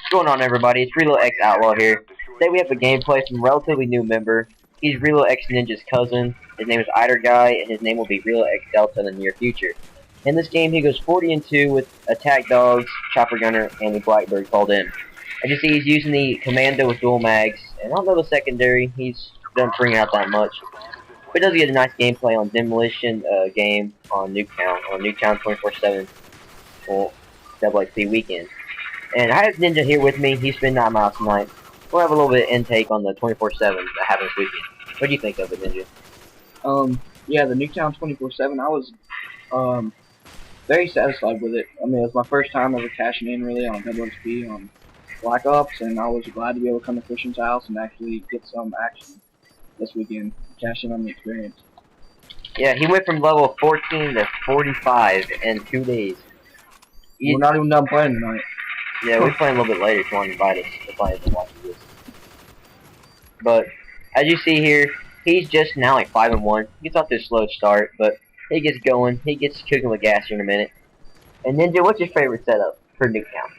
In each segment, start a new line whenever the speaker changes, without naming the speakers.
What's going on, everybody? It's ReLoaD X Outlaw here. Today we have a gameplay from a relatively new member. He's ReLoaD X Ninja's cousin. His name is Ider Guy, and his name will be ReLoaD X Delta in the near future. In this game, he goes 40-2 with attack dogs, chopper gunner, and the blackbird called in. I just see he's using the commando with dual mags, and I don't know the secondary. He's doesn't bring out that much. But he does get a nice gameplay on Demolition game on Nuketown 24/7 for AAC weekend. And I have Ninja here with me. He's been 9 miles tonight. We'll have a little bit of intake on the 24/7 that happened this weekend. What do you think of it, Ninja?
Yeah, the Nuketown 24/7. I was very satisfied with it. I mean, it was my first time ever cashing in really on XP on Black Ops, and I was glad to be able to come to Christian's house and actually get some action this weekend, cash in on the experience.
Yeah, he went from level 14 to 45 in 2 days.
We're not even done playing tonight.
Yeah, we're playing a little bit later if you want to invite us to play and watch this. But, as you see here, he's just now like 5-1. He gets off to a slow start, but he gets going. He gets cooking with gas here in a minute. And Ninja, what's your favorite setup for Nuketown?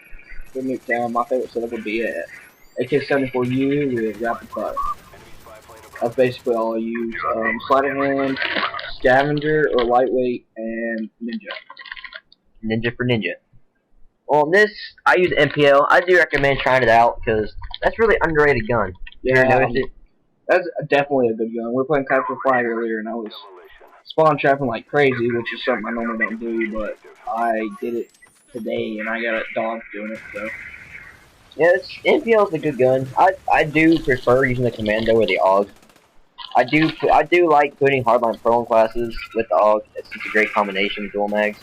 For Nuketown, my favorite setup would be a AK-74U with rapid fire. That's basically all I use. Sleight of hand, scavenger, or lightweight, and ninja.
Ninja for Ninja. Well, on this, I use MPL. I do recommend trying it out because that's really underrated gun.
Yeah, that's definitely a good gun. We were playing Capture Flag earlier, and I was spawn trapping like crazy, which is something I normally don't do, but I did it today, and I got a dog doing it, so.
Yeah, MPL is a good gun. I do prefer using the Commando or the AUG. I do like putting Hardline Pro in classes with the AUG. It's just a great combination with dual mags.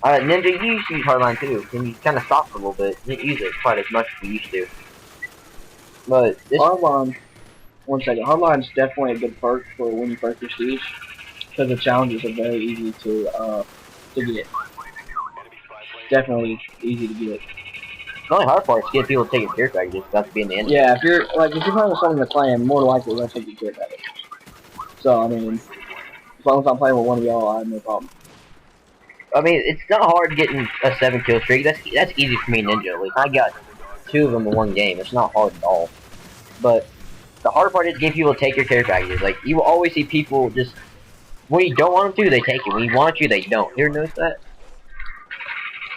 Ninja, you used to use Hardline too, and you kind of stopped for a little bit. You didn't use it quite as much as you used to. But this
Hardline, one second. Hardline's definitely a good perk for when you first prestige, because the challenges are very easy to get. Definitely easy to get.
the only hard part is to get people to take your care packages without being the enemy.
Yeah, if you're playing with someone in the clan, more likely they'll take your care package. So I mean, as long as I'm playing with one of y'all, I have no problem.
I mean, it's not hard getting a 7-kill streak. That's easy for me, Ninja. At least I got 2 of them in one game. It's not hard at all. But the hard part is to get people to take your care packages. Like, you will always see people just, when you don't want them to, they take it. When you want you, they don't. You ever notice that?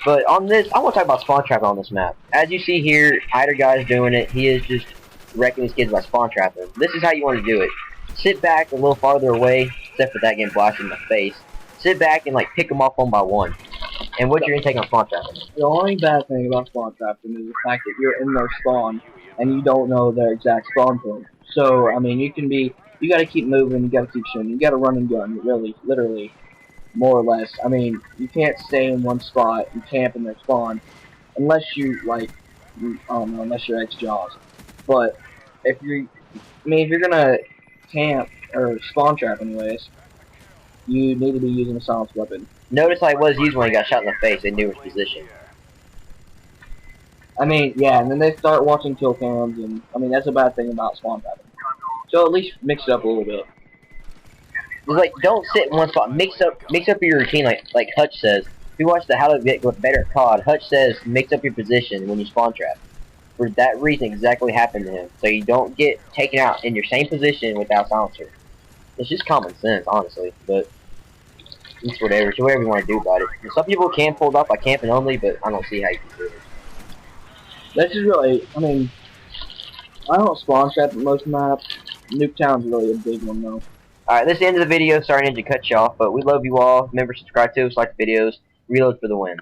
But on this, I want to talk about spawn trapping on this map. As you see here, Ider Guy is doing it. He is just wrecking his kids by spawn trapping. This is how you want to do it. Sit back a little farther away, except for that getting blasted in the face. Sit back and like pick them off one by one. And what's your intake on spawn trapping?
The only bad thing about spawn trapping is the fact that you're in their spawn and you don't know their exact spawn point. So I mean, you gotta keep moving, you gotta keep shooting, you gotta run and gun, really, literally, more or less. I mean, you can't stay in one spot and camp in their spawn unless you like, I don't know, unless you're ex-Jaws. But if you're gonna camp or spawn trap anyways, you need to be using a silenced weapon.
Notice how he was used when he got shot in the face. They knew his position.
I mean, yeah, and then they start watching kill cams, and I mean that's a bad thing about spawn trapping. So at least mix it up a little bit.
It's like, don't sit in one spot. Mix up your routine, like Hutch says. If you watch the How to Get Better at COD, Hutch says mix up your position when you spawn trap. For that reason, exactly happened to him. So you don't get taken out in your same position without silencer. It's just common sense, honestly, but it's whatever. It's whatever you want to do about it. And some people can pull it off by camping only, but I don't see how you can do it.
That's just really, I mean, I don't spawn trap at most maps. Nuketown's really a big one, though.
Alright, this is the end of the video. Sorry, Ninja cut you off, but we love you all. Remember, subscribe to us, like the videos. ReLoaD for the win.